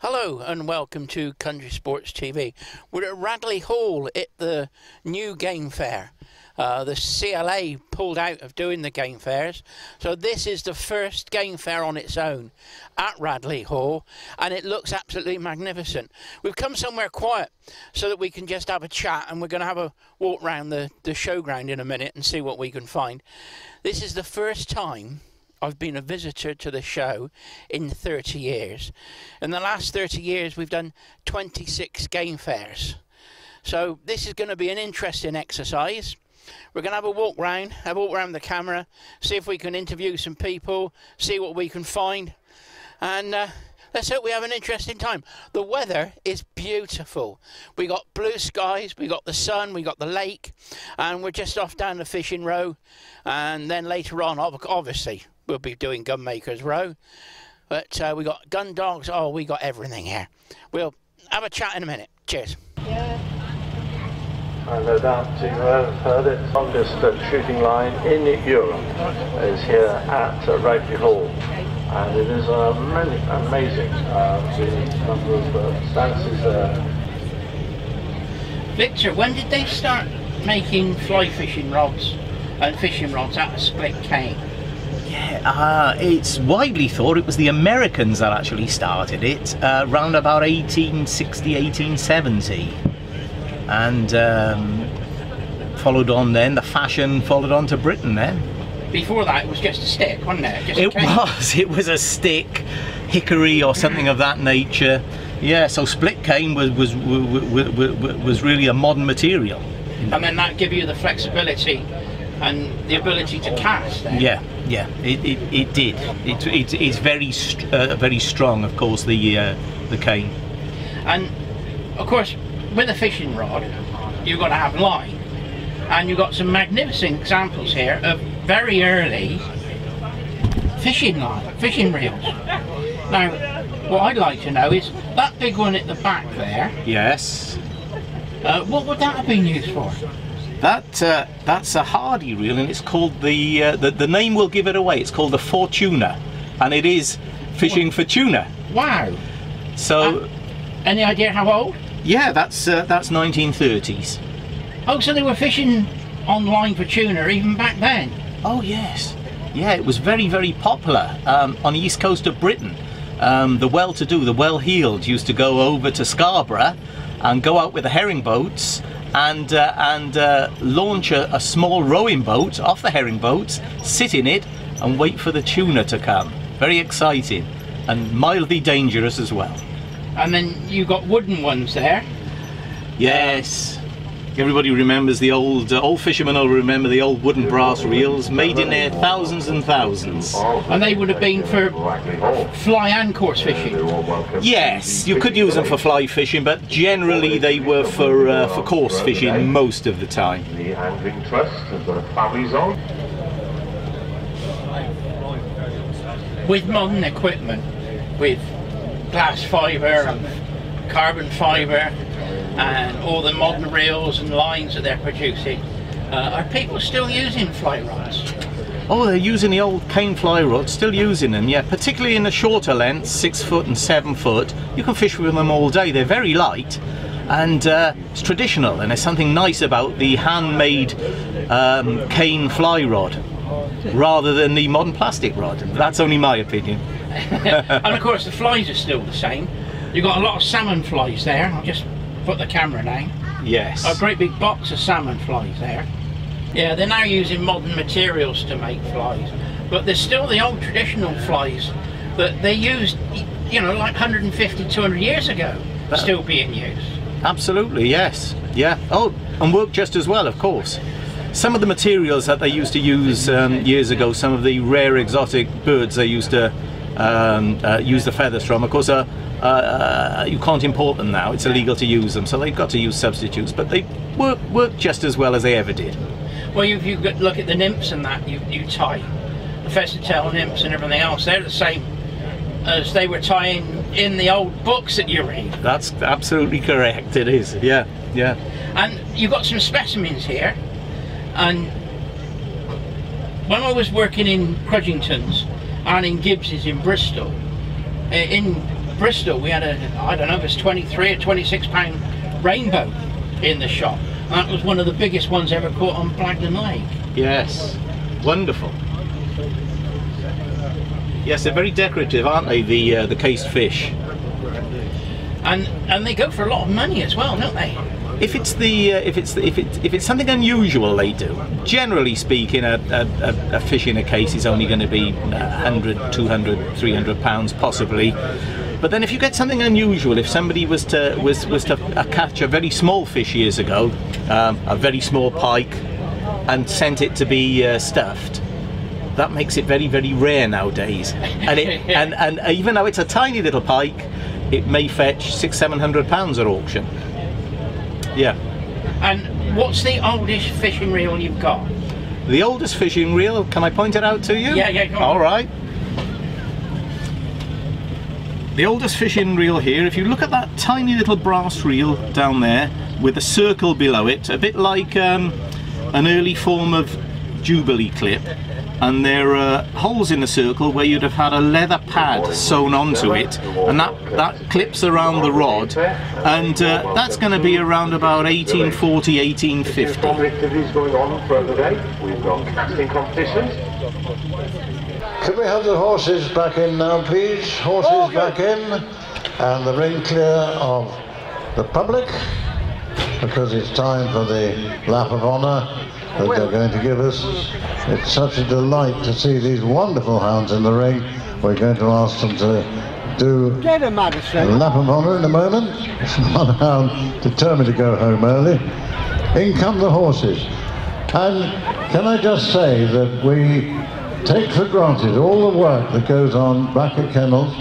Hello and welcome to Country Sports TV. We're at Radley Hall at the new game fair. The CLA pulled out of doing the game fairs, so this is the first game fair on its own at Radley Hall, and it looks absolutely magnificent. We've come somewhere quiet so that we can just have a chat, and we're going to have a walk around the showground in a minute and see what we can find. This is the first time I've been a visitor to the show in 30 years. In the last 30 years, we've done 26 game fairs. So this is going to be an interesting exercise. We're going to have a walk around the camera, see if we can interview some people, see what we can find. And let's hope we have an interesting time. The weather is beautiful. We got blue skies, we got the sun, we got the lake, and we're just off down the fishing row. And then later on, obviously, we'll be doing Gunmakers Row, but we got gun dogs. Oh, we got everything here. We'll have a chat in a minute. Cheers. Yeah. No doubt you have heard it. The longest shooting line in Europe is here at Radley Hall, and it is amazing the number of stances there. Victor, when did they start making fly fishing rods and fishing rods out of split cane? Yeah, it's widely thought it was the Americans that actually started it around about 1860, 1870, and followed on then, the fashion followed on to Britain then. Before that it was just a stick, wasn't it? It was a stick, hickory or something of that nature. Yeah, so split cane was really a modern material. And then that gave you the flexibility and the ability to cast then. Yeah, it did. It's very strong, of course, the cane. And of course, with a fishing rod, you've got to have line, and you've got some magnificent examples here of very early fishing reels. Now, what I'd like to know is that big one at the back there. Yes. What would that have been used for? That's a hardy reel, and it's called the name will give it away. It's called the Fortuna, and it is fishing for tuna. Wow! So, any idea how old? Yeah, that's 1930s. Oh, so they were fishing online for tuna even back then? Oh yes, yeah. It was very popular on the east coast of Britain. The well-to-do, the well-heeled, used to go over to Scarborough and go out with the herring boats and launch a small rowing boat off the herring boats, sit in it and wait for the tuna to come. Very exciting and mildly dangerous as well. And then you got wooden ones there. Yes, everybody remembers the old fishermen will remember the old wooden brass reels made in their thousands and thousands. And they would have been for fly and coarse fishing. Yes, you could use them for fly fishing, but generally they were for coarse fishing most of the time. The Angling Trust has got a family zone. With modern equipment, with glass fibre and carbon fibre and all the modern reels and lines that they're producing, are people still using fly rods? Oh, they're using the old cane fly rods, still using them, yeah, particularly in the shorter lengths, 6 foot and 7 foot. You can fish with them all day. They're very light, and it's traditional, and there's something nice about the handmade cane fly rod rather than the modern plastic rod. That's only my opinion. And of course the flies are still the same. You've got a lot of salmon flies there. I'll just put the camera down. Yes. A great big box of salmon flies there. Yeah, they're now using modern materials to make flies, but there's still the old traditional flies that they used, you know, like 150, 200 years ago, still being used. Absolutely, yes. Yeah. Oh, and work just as well, of course. Some of the materials that they used to use years ago, some of the rare exotic birds they used to use the feathers from, of course, you can't import them now. It's illegal to use them, so they've got to use substitutes, but they work just as well as they ever did. Well, if you look at the nymphs and that you tie, the pheasant tail nymphs and everything else, they're the same as they were tying in the old books that you read. That's absolutely correct, it is, yeah. And you've got some specimens here, and when I was working in Crudgington's and in Gibbs's in Bristol, in Bristol, we had I don't know if it's 23 or 26 pound rainbow in the shop. That was one of the biggest ones ever caught on Blagdon Lake. Yes, wonderful. Yes, they're very decorative, aren't they? The cased fish. And they go for a lot of money as well, don't they? If it's something unusual, they do. Generally speaking, a fish in a case is only going to be 100, 200, 300 pounds possibly. But then if you get something unusual, if somebody was to catch a very small fish years ago, a very small pike, and sent it to be stuffed, that makes it very, very rare nowadays. And and even though it's a tiny little pike, it may fetch £600-700 at auction. Yeah. And what's the oldest fishing reel you've got? The oldest fishing reel, can I point it out to you? Yeah, go on. All right. The oldest fishing reel here, if you look at that tiny little brass reel down there with a circle below it, a bit like an early form of Jubilee clip, and there are holes in the circle where you'd have had a leather pad sewn onto it, and that clips around the rod, and that's going to be around about 1840, 1850. Activities going on throughout the day. We've got casting competitions. Could we have the horses back in now, please? Horses back in, and the ring clear of the public, because it's time for the lap of honour that they're going to give us. It's such a delight to see these wonderful hounds in the ring. We're going to ask them to do a lap of honour in a moment. It's one hound determined to go home early. In come the horses. And can I just say that we take for granted all the work that goes on back at kennels.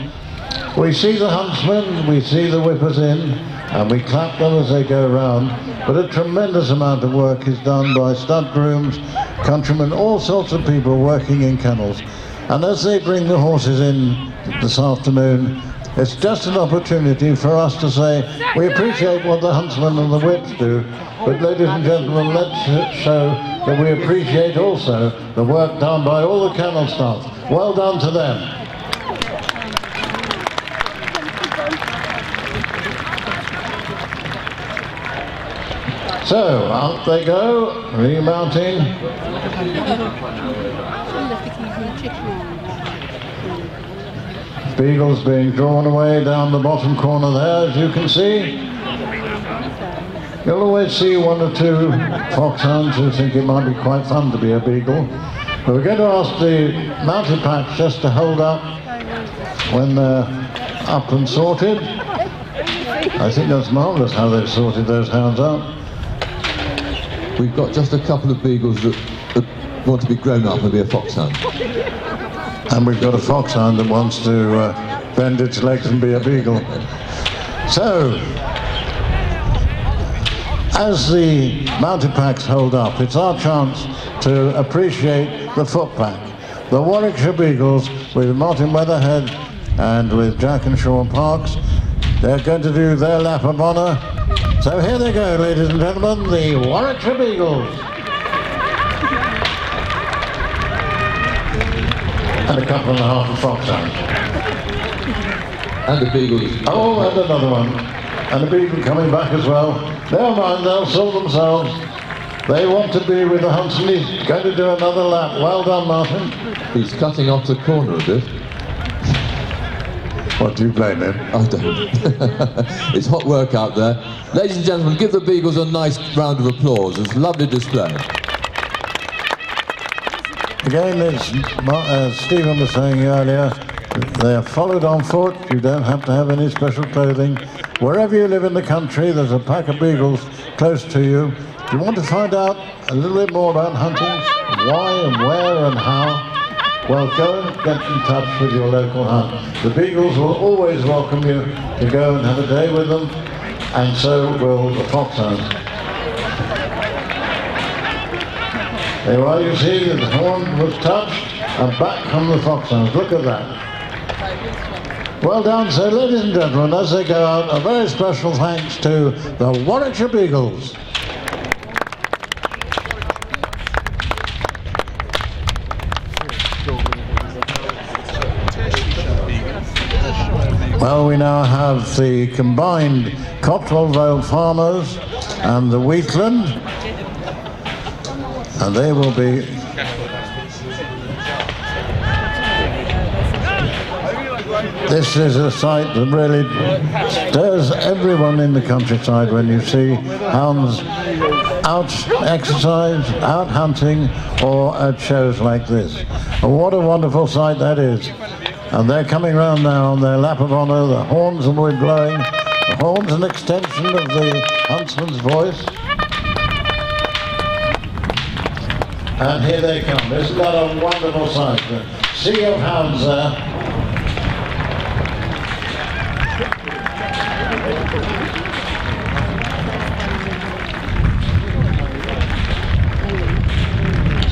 We see the huntsmen, we see the whippers in, and we clap them as they go round, but a tremendous amount of work is done by stud grooms, countrymen, all sorts of people working in kennels. And as they bring the horses in this afternoon, it's just an opportunity for us to say we appreciate what the huntsmen and the whips do, but ladies and gentlemen, let's show that we appreciate also the work done by all the kennel staff. Well done to them. So, out they go, remounting. Beagles being drawn away down the bottom corner there, as you can see. You'll always see one or two foxhounds who think it might be quite fun to be a beagle. But we're going to ask the mounted packs just to hold up when they're up and sorted. I think that's marvellous how they've sorted those hounds out. We've got just a couple of beagles that want to be grown up and be a foxhound. And we've got a foxhound that wants to bend its legs and be a beagle. So, as the mounted packs hold up, it's our chance to appreciate the footpack. The Warwickshire Beagles with Martin Weatherhead and with Jack and Sean Parks. They're going to do their lap of honour. So here they go, ladies and gentlemen, the Warwickshire Beagles. And a couple and a half of foxhounds. And the beagles. Oh, and another one. And a beagle coming back as well. Never mind, they'll sort themselves. They want to be with the huntsman. He's going to do another lap. Well done, Martin. He's cutting off the corner a bit. What do you blame him? I don't. It's hot work out there. Ladies and gentlemen, give the beagles a nice round of applause. It's a lovely display. Again, as Stephen was saying earlier, they are followed on foot. You don't have to have any special clothing. Wherever you live in the country, there's a pack of beagles close to you. If you want to find out a little bit more about hunting, why and where and how, well, go and get in touch with your local hunt. The beagles will always welcome you to go and have a day with them, and so will the foxhounds. There you are, you see, the horn was touched, and back come the foxhounds. Look at that. Well done. So, ladies and gentlemen, as they go out, a very special thanks to the Warwickshire Beagles. Well, we now have the combined Cotswold Vale Farmers and the Wheatland, and they will be this is a sight that really stirs everyone in the countryside when you see hounds out exercise, out hunting, or at shows like this. And what a wonderful sight that is. And they're coming round now on their lap of honour. The horns will be blowing. The horns an extension of the huntsman's voice. And here they come. Isn't that a wonderful sight? The sea of hounds there.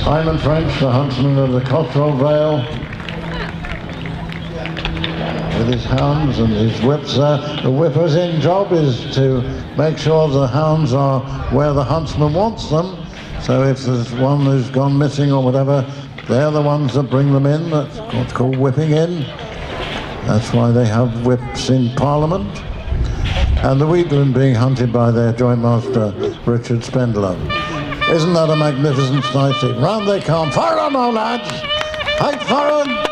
Simon French, the huntsman of the Cotswold Vale, with his hounds and his whips there. The whipper's in job is to make sure the hounds are where the huntsman wants them. So if there's one who's gone missing or whatever, they're the ones that bring them in. That's what's called whipping in. That's why they have whips in Parliament. And the Wheatland being hunted by their joint master, Richard Spendler. Isn't that a magnificent sight? Round they come. Fire on now, lads! Fight for 'em!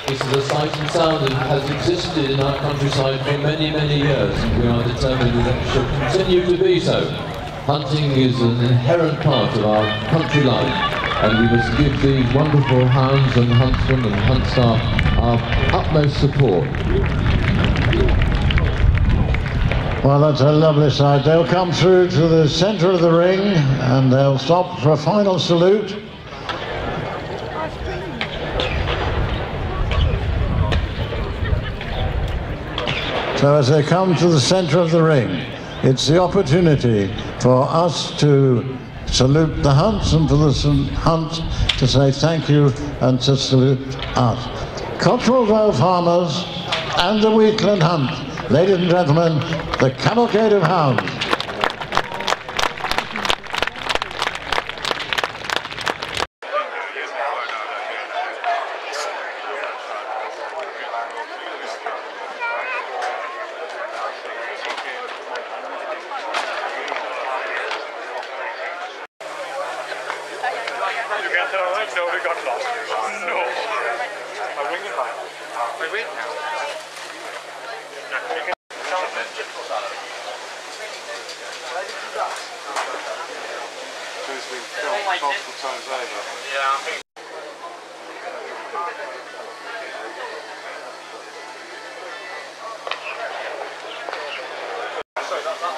This is a sight and sound that has existed in our countryside for many, many years, and we are determined that it shall continue to be so. Hunting is an inherent part of our country life, and we must give these wonderful hounds and huntsmen and hunt staff our utmost support. Well, that's a lovely sight. They'll come through to the centre of the ring and they'll stop for a final salute. So as they come to the centre of the ring, it's the opportunity for us to salute the hunts and for the hunts to say thank you and to salute us. Cotswold Vale Farmers and the Wheatland Hunt. Ladies and gentlemen, the cavalcade of hounds. No, we got lost. No. I'm ringing back. I wait now. Who's been filmed multiple times over? Yeah.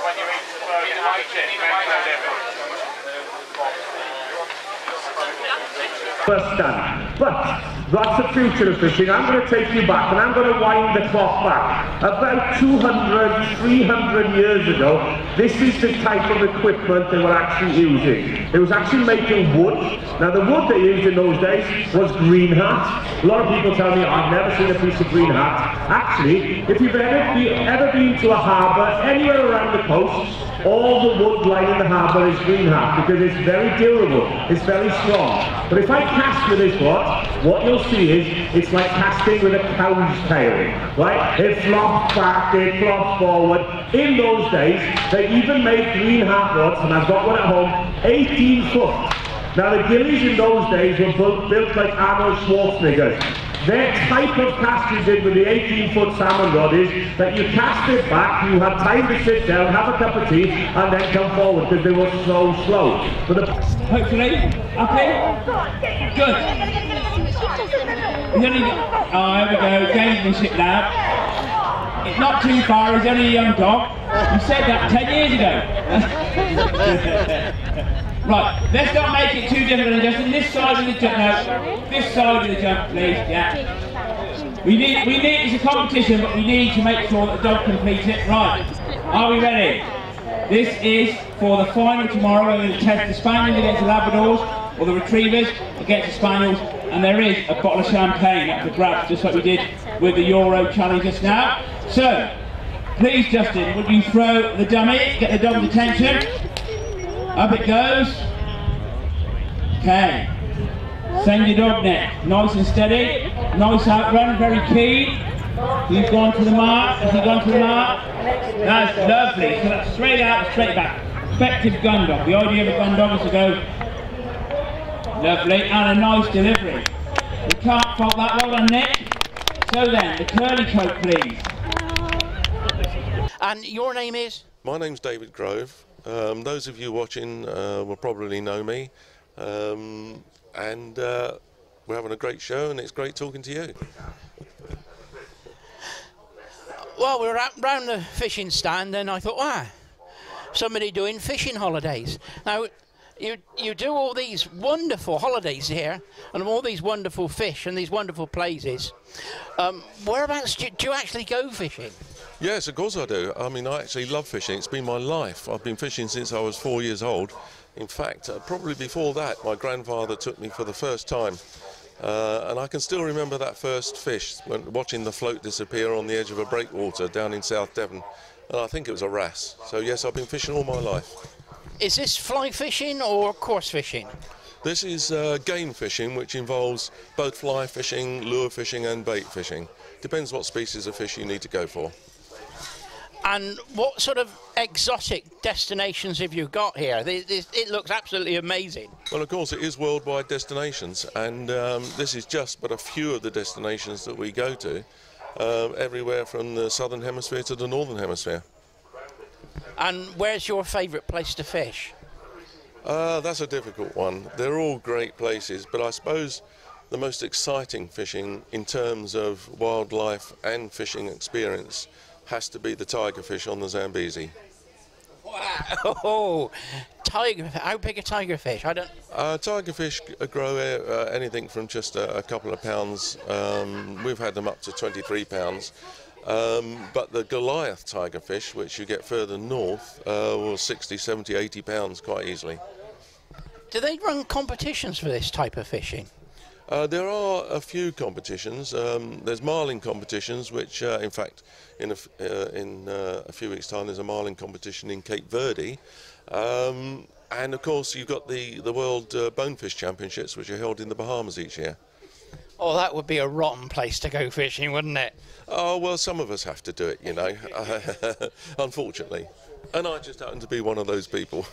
When you eat the bird, First done. But that's the future of fishing. I'm going to take you back and I'm going to wind the clock back. About 200, 300 years ago, this is the type of equipment they were actually using. It was actually making wood. Now the wood they used in those days was green hat. A lot of people tell me, I've never seen a piece of green hat. Actually, if you've ever been to a harbour anywhere around the coast, all the wood lining the harbour is green hat because it's very durable, it's very strong. But if I cast with this rod, what you'll see is it's like casting with a cow's tail, right? It flops back, it flops forward. In those days, they even made green hat rods, and I've got one at home, 18 foot. Now the gillies in those days were built like Arnold Schwarzenegger's. Their type of casting did with the 18-foot salmon rod is that you cast it back, you had time to sit down, have a cup of tea, and then come forward because they were so slow. But hopefully, okay? Good. He's only, oh, here we go, gamesmanship now. It's not too far, he's only a young dog. You said that 10 years ago. Right, let's not make it too difficult, Justin. This side of the jump, no. This side of the jump, please, yeah. We need, it's a competition, but we need to make sure that the dog completes it. Right, are we ready? This is for the final tomorrow, where we're going to test the Spaniels against the Labradors, or the Retrievers against the Spaniels, and there is a bottle of champagne up for grabs, just like we did with the Euro Challenge just now. So, please, Justin, would you throw the dummy, get the dog's attention? Up it goes. Okay. Send your dog neck. Nice and steady. Nice outrun, very keen. He's gone to the mark. Has he gone to the mark? That's lovely. So that's straight out, straight back. Effective gun dog. The idea of a gun dog is to go lovely and a nice delivery. We can't fault that. Well done, Nick. So then, the curly coat, please. And your name is? My name's David Grove. Those of you watching will probably know me. And we're having a great show, and it's great talking to you. Well, we were round the fishing stand, and I thought, wow, somebody doing fishing holidays. Now, you do all these wonderful holidays here, and all these wonderful fish and these wonderful places. Whereabouts do you actually go fishing? Yes, of course I do. I mean, I actually love fishing. It's been my life. I've been fishing since I was 4 years old. In fact, probably before that, my grandfather took me for the first time. And I can still remember that first fish, watching the float disappear on the edge of a breakwater down in South Devon. And I think it was a wrasse. So yes, I've been fishing all my life. Is this fly fishing or coarse fishing? This is game fishing, which involves both fly fishing, lure fishing and bait fishing. Depends what species of fish you need to go for. And what sort of exotic destinations have you got here? It looks absolutely amazing. Well, of course, it is worldwide destinations, and this is just but a few of the destinations that we go to, everywhere from the southern hemisphere to the northern hemisphere. And where's your favourite place to fish? That's a difficult one. They're all great places, but I suppose the most exciting fishing in terms of wildlife and fishing experience has to be the tigerfish on the Zambezi. Wow! Tiger, how big a tigerfish? I don't. Tigerfish grow anything from just a couple of pounds. We've had them up to 23 pounds. But the Goliath tigerfish, which you get further north, will 60, 70, 80 pounds quite easily. Do they run competitions for this type of fishing? There are a few competitions. There's marling competitions, which, in fact, in a few weeks' time, there's a marling competition in Cape Verde. And, of course, you've got the World Bonefish Championships, which are held in the Bahamas each year. Oh, that would be a rotten place to go fishing, wouldn't it? Oh, well, some of us have to do it, you know, unfortunately. And I just happen to be one of those people.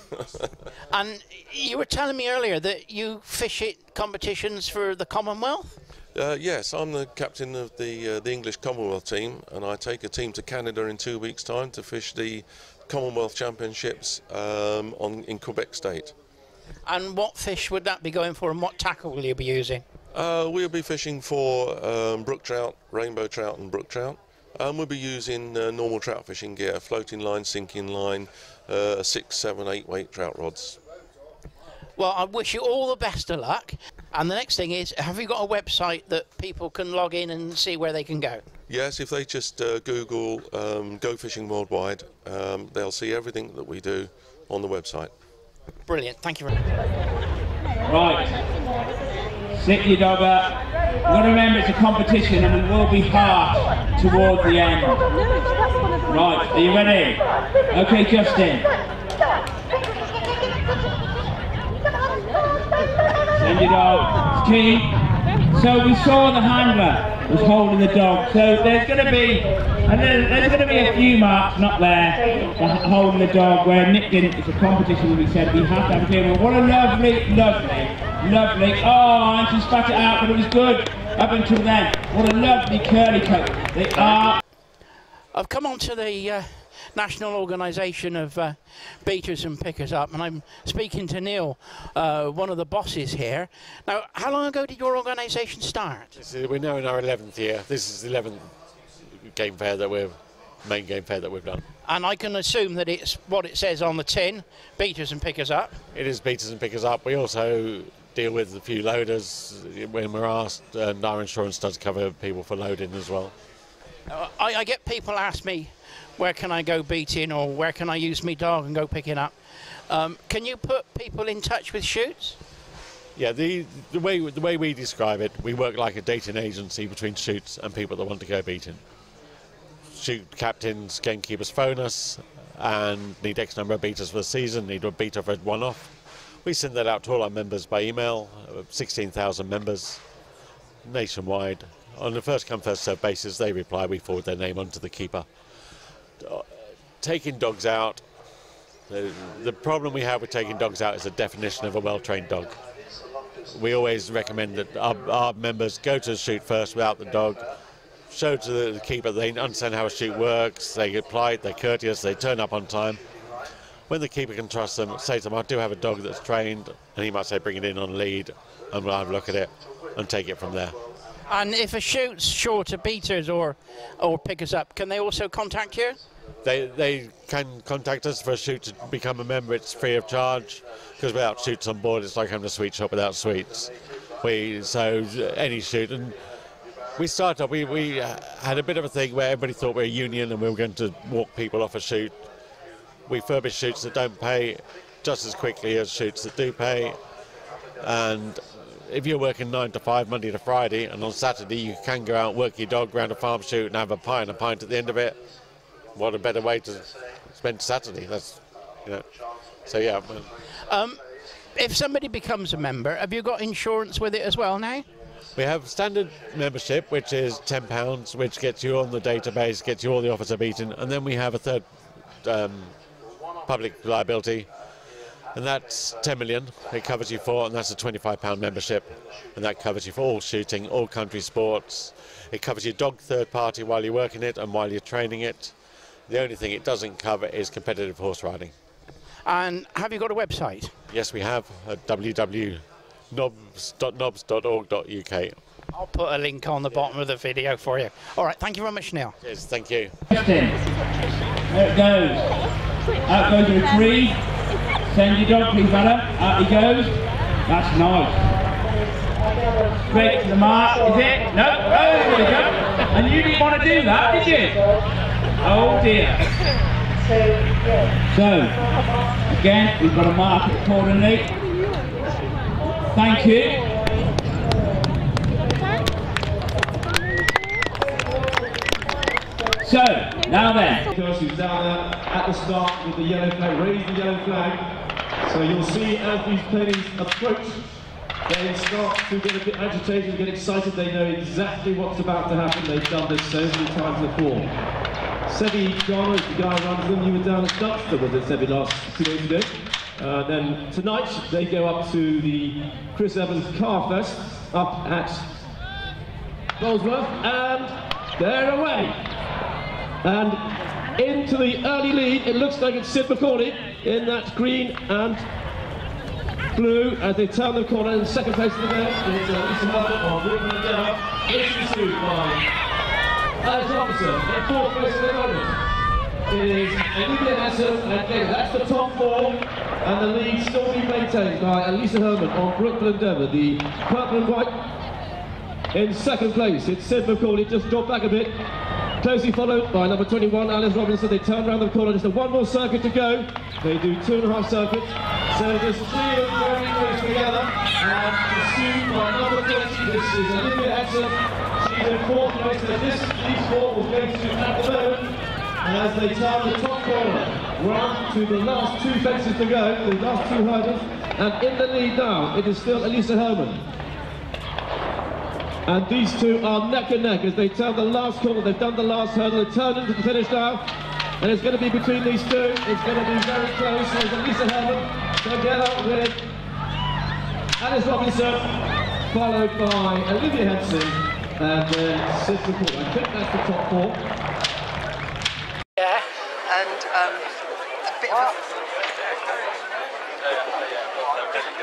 And you were telling me earlier that you fish at competitions for the Commonwealth? Yes, I'm the captain of the English Commonwealth team, and I take a team to Canada in 2 weeks' time to fish the Commonwealth Championships in Quebec State. And what fish would that be going for, and what tackle will you be using? We'll be fishing for brook trout, rainbow trout and brook trout. We'll be using normal trout fishing gear, floating line, sinking line, 6, 7, 8 weight trout rods. Well, I wish you all the best of luck. And the next thing is, have you got a website that people can log in and see where they can go? Yes, if they just Google Go Fishing Worldwide, they'll see everything that we do on the website. Brilliant, thank you very much. Right, sit your dog up. You've got to remember it's a competition and we will be hard towards the end. Right, are you ready? Okay, Justin. Send your dog. It's key. So we saw the handler was holding the dog. So there's going to be, there's going to be a few marks not there for holding the dog where Nick didn't. It's a competition. We said we have to have a clear one. What a lovely, lovely. Oh, and she spat it out, but it was good up until then. What a lovely curly coat. They are. I've come on to the National Organisation of Beaters and Pickers Up, and I'm speaking to Neil, one of the bosses here. Now, how long ago did your organisation start? We're now in our 11th year. This is the 11th game fair main game fair that we've done. And I can assume that it's what it says on the tin, Beaters and Pickers Up. It is Beaters and Pickers Up. We also deal with a few loaders when we're asked, and our insurance does cover people for loading as well. I get people ask me, where can I go beating, or where can I use my dog and go picking up? Can you put people in touch with shoots? Yeah, the way we describe it, we work like a dating agency between shoots and people that want to go beating. Shoot captains, gamekeepers phone us and need X number of beaters for the season, need a beater for one-off. We send that out to all our members by email, 16,000 members nationwide on the first come first served basis, they reply, we forward their name onto the keeper. Taking dogs out, the problem we have with taking dogs out is the definition of a well-trained dog. We always recommend that our members go to the shoot first without the dog, show to the keeper they understand how a shoot works, they get polite, they're courteous, they turn up on time. When the keeper can trust them, say to them, I do have a dog that's trained, and he might say, bring it in on lead, and we'll have a look at it and take it from there. And if a shoot's short of beaters or pick us up, can they also contact you? They can contact us for a shoot to become a member. It's free of charge, because without shoots on board, it's like having a sweet shop without sweets. So any shoot, and we started. We had a bit of a thing where everybody thought we were a union and we were going to walk people off a shoot. We furbish shoots that don't pay just as quickly as shoots that do pay, and if you're working 9 to 5 Monday to Friday, and on Saturday you can go out, work your dog around a farm shoot and have a pie and a pint at the end of it. What a better way to spend Saturday. That's, you know. So yeah. If somebody becomes a member, have you got insurance with it as well now? We have standard membership, which is £10, which gets you on the database, gets you all the officer beaten, and then we have a third public liability, and that's 10 million. It covers you for, and that's a £25 membership, and that covers you for all shooting, all country sports. It covers your dog third party while you're working it and while you're training it. The only thing it doesn't cover is competitive horse riding. And have you got a website? Yes, we have, at www.nobs.org.uk. I'll put a link on the bottom of the video for you. All right, thank you very much, Neil. Yes, thank you. There it goes. Out goes the retrieve. Send your dog, please, fella. Out he goes. That's nice. Straight to the mark, is it? No? Oh, there we go. And you didn't want to do that, did you? Oh dear. So, again, we've got to mark it accordingly. Thank you. So, now then. Because who's down there at the start with the yellow flag, raise the yellow flag. So you'll see as these ponies approach, they start to get a bit agitated, get excited. They know exactly what's about to happen. They've done this so many times before. Sebi Garner is the guy who runs them. You were down at Duxton with it, Sebi, last 2 days ago. Then tonight they go up to the Chris Evans Car Fest up at Bolesworth, and they're away. And into the early lead, it looks like it's Sid McCauley in that green and blue as they turn the corner. In second place in the event is Lisa Hubbard on Whitman Endeavour, pursued by Alex Robinson. In fourth place in the moment is Olivia Hanson, and again that's the top four, and the lead still being maintained by Elisa Herman on Brookville Endeavour. The purple and white in second place. It's Sid McCauley, just dropped back a bit. Closely followed by number 21, Alice Robinson. They turn around the corner, just one more circuit to go. They do 2.5 circuits. So there's 3 of them very close together. And pursued by number 30, this is Olivia Hanson. She's in fourth place. So these 4 will go to at the moment. And as they turn the top corner, round to the last 2 fences to go, the last 2 hurdles. And in the lead now, it is still Elisa Herman. And these 2 are neck and neck as they turn the last corner. They've done the last hurdle, they turn into the finish now. And it's going to be between these 2. It's going to be very close. There's Elisa Herman together with Alice Robinson, followed by Olivia Henson, and then Sid McCauley. I think that's the top 4. Yeah, and a bit of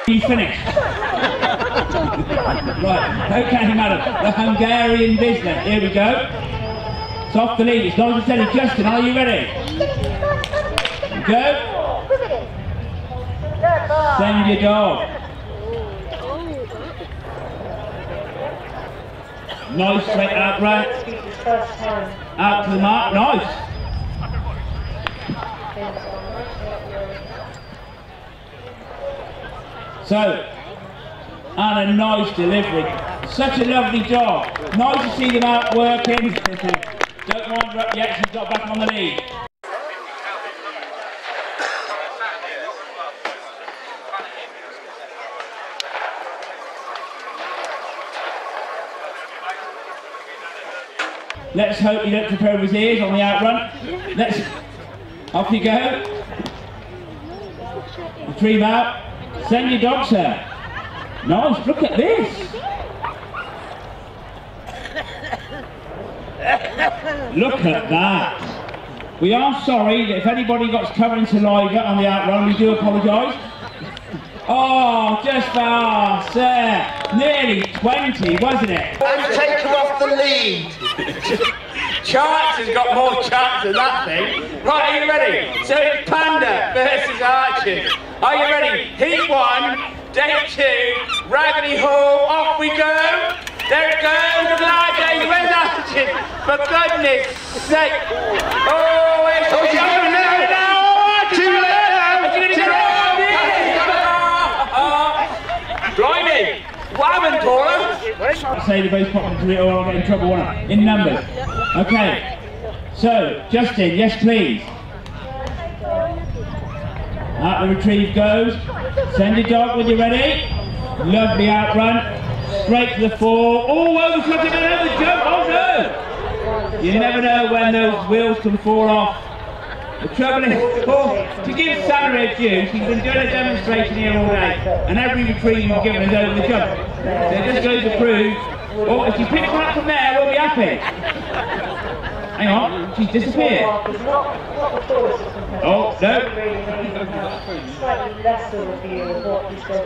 You finished. Right, okay, madam. The Hungarian business. Here we go. It's off the lead. It's nice and steady. Justin, are you ready? Go. Send your dog. Nice straight out right. Out to the mark. Nice. So, and a nice delivery. Such a lovely job. Nice to see them out working. Don't want to interrupt yet, she's got back on the lead. Let's hope you don't trip over his ears on the outrun. Let's... Off you go. Retrieve out. Send your dog, sir. Nice, look at this. Look at that. We are sorry that if anybody got covered in saliva on the outrun, we do apologise. Oh, just sir. Nearly 20, wasn't it? And take him off the lead. Chance has got more chance than that thing. Right, are you ready? So it's Panda versus Archie. Are you ready? Heat 1, day 2, Raggedy Hall, off we go. There it goes, live day, where's Archie? For goodness sake. Oh, it's over now. Too late now. Blimey. What happened, Paula? I say the most popular to it or I'll get in trouble, won't I? In numbers. Okay. So, Justin, yes please. Out the retrieve goes. Send your dog when you're ready. Lovely outrun. Straight to the fall. Oh, overshot and over the jump. Oh no! You never know when those wheels can fall off. The trouble is, to give Santa a due, she's been doing a demonstration here all day, and every retrieve you've given is over the jump. So it just goes to prove, oh, if she picks one up from there, we'll be happy. Hang on, she's disappeared. Oh, no.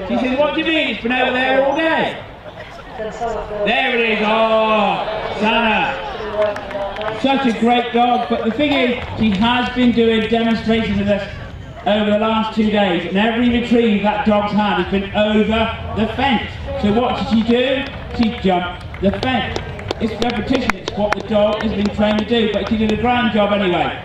She says, what do you mean? It's been over there all day. There it is. Oh, Santa. Such a great dog, but the thing is, she has been doing demonstrations of this over the last 2 days, and every retrieve that dog's had has been over the fence. So what did she do? She jumped the fence. It's repetition, it's what the dog has been trained to do, but she did a grand job anyway.